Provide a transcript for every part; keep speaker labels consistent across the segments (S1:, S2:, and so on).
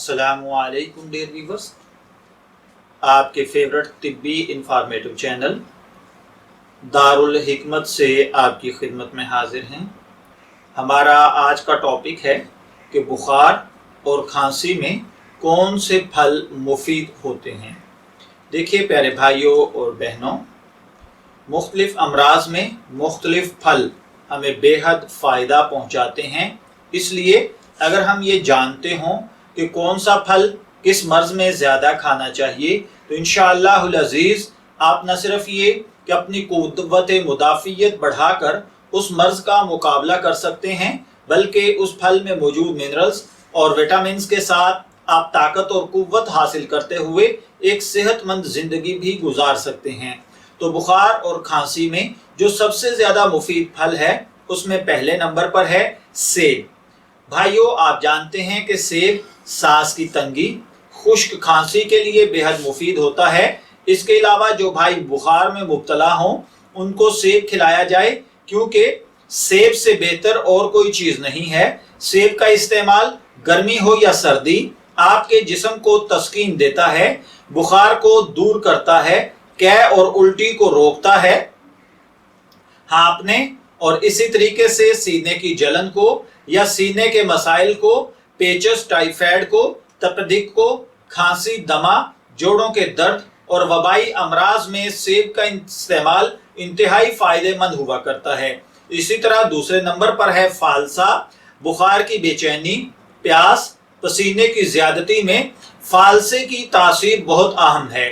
S1: अस्सलामुअलैकुम dear viewers, आपके favourite तिब्बी informative channel Darul हिकमत से आपकी खिदमत में हाजिर हैं। हमारा आज का टॉपिक है कि बुखार और खांसी में कौन से फल मुफीद होते हैं। देखिए प्यारे भाइयों और बहनों, मुख्तलिफ अमराज में मुख्तलिफ फल हमें बेहद फ़ायदा पहुँचाते हैं। इसलिए अगर हम ये जानते हों कि कौन सा फल किस मर्ज़ में ज़्यादा खाना चाहिए तो इंशाअल्लाहुल अज़ीज़ आप न सिर्फ ये कि अपनी क़ुव्वत मुदाफ़ियत बढ़ाकर उस मर्ज़ का मुकाबला कर सकते हैं, बल्कि उस फल में मौजूद मिनरल्स और विटामिन्स के साथ आप ताकत और क़ुव्वत हासिल करते हुए एक सेहतमंद ज़िंदगी भी गुजार सकते हैं। तो बुखार और खांसी में जो सबसे ज़्यादा मुफीद फल है उसमें पहले नंबर पर है सेब। भाइयों, आप जानते हैं कि सेब सांस की तंगी, खुश्क खांसी के लिए बेहद मुफीद होता है। इसके अलावा जो भाई बुखार में मुब्तला हों उनको सेब खिलाया जाए, क्योंकि सेब से बेहतर और कोई चीज़ नहीं है। सेब का इस्तेमाल गर्मी हो या सर्दी आपके जिस्म को तस्कीन देता है, बुखार को दूर करता है, कै और उल्टी को रोकता है, हाँफने और इसी तरीके से सीने की जलन को या सीने के मसाइल को, पेचस, टाइफाइड को, तपेदिक को, खांसी, दमा, जोड़ों के दर्द और वबाई अमराज में सेब का इस्तेमाल इंतहाई फायदेमंद हुआ करता है। इसी तरह दूसरे नंबर पर है फालसा। बुखार की बेचैनी, प्यास, पसीने की ज्यादती में फालसे की तासीर बहुत अहम है।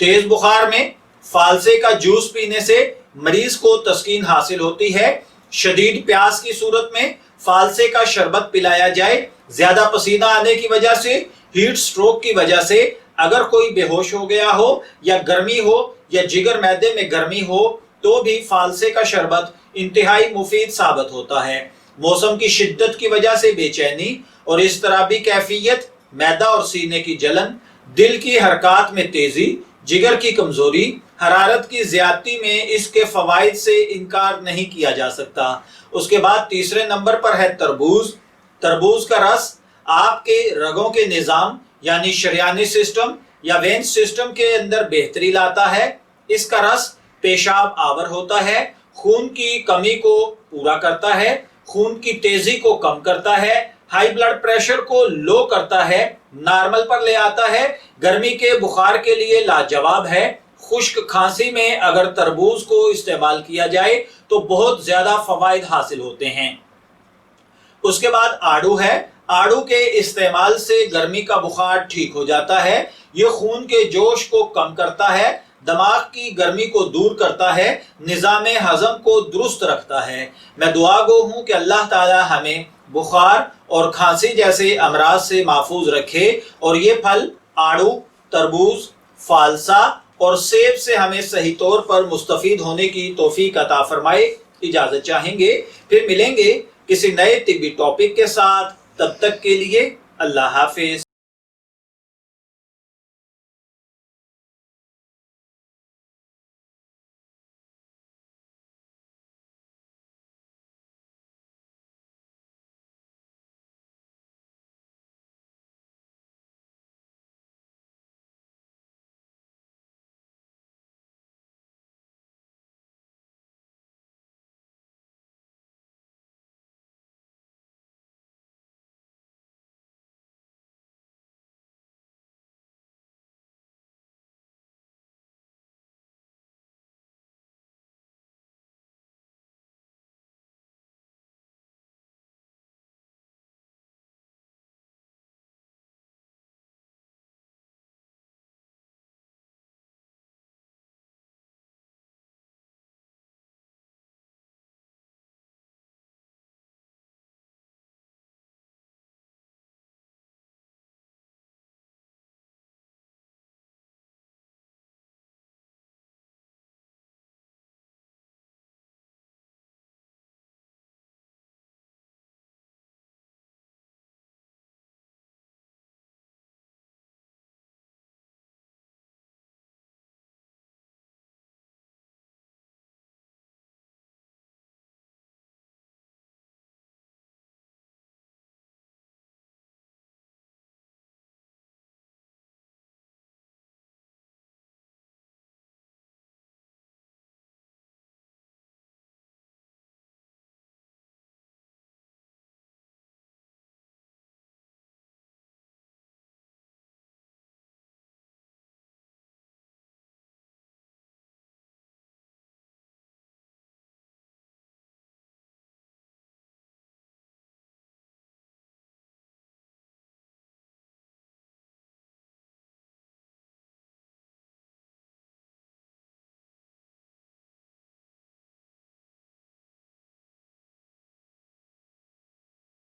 S1: तेज बुखार में फालसे का जूस पीने से मरीज को तस्कीन हासिल होती है। शदीद प्यास की सूरत में फालसे का शरबत पिलाया जाए। ज्यादा पसीना आने की वजह से, हीट स्ट्रोक की वजह से अगर कोई बेहोश हो गया हो या गर्मी हो या जिगर मैदे में गर्मी हो तो भी फालसे का शरबत इंतहाई मुफीद साबित होता है। मौसम की शिद्दत की वजह से बेचैनी और इस तरह भी कैफियत, मैदा और सीने की जलन, दिल की हरकत में तेजी, जिगर की कमजोरी, हरारत की ज्यादती में इसके फवाइद से इनकार नहीं किया जा सकता। उसके बाद तीसरे नंबर पर है तरबूज। तरबूज का रस आपके रगों के निज़ाम यानी शरियानी सिस्टम या वेंस सिस्टम के अंदर बेहतरी लाता है। इसका रस पेशाब आवर होता है, खून की कमी को पूरा करता है, खून की तेजी को कम करता है, हाई ब्लड प्रेशर को लो करता है, नॉर्मल पर ले आता है, गर्मी के बुखार के लिए लाजवाब है। खुश्क खांसी में अगर तरबूज को इस्तेमाल किया जाए तो बहुत ज्यादा फवाइद हासिल होते हैं। उसके बाद आड़ू है। आड़ू के इस्तेमाल से गर्मी का बुखार ठीक हो जाता है। ये खून के जोश को कम करता है, दिमाग की गर्मी को दूर करता है, निज़ाम हजम को दुरुस्त रखता है। मैं दुआ गो हूँ कि अल्लाह ताला हमें बुखार और खांसी जैसे अमराज से महफूज रखे और ये फल आड़ू, तरबूज, फालसा और सेब से हमें सही तौर पर मुस्तफीद होने की तौफीक अता फरमाए। इजाज़त चाहेंगे, फिर मिलेंगे किसी नए तिब्बी टॉपिक के साथ। तब तक के लिए अल्लाह हाफिज।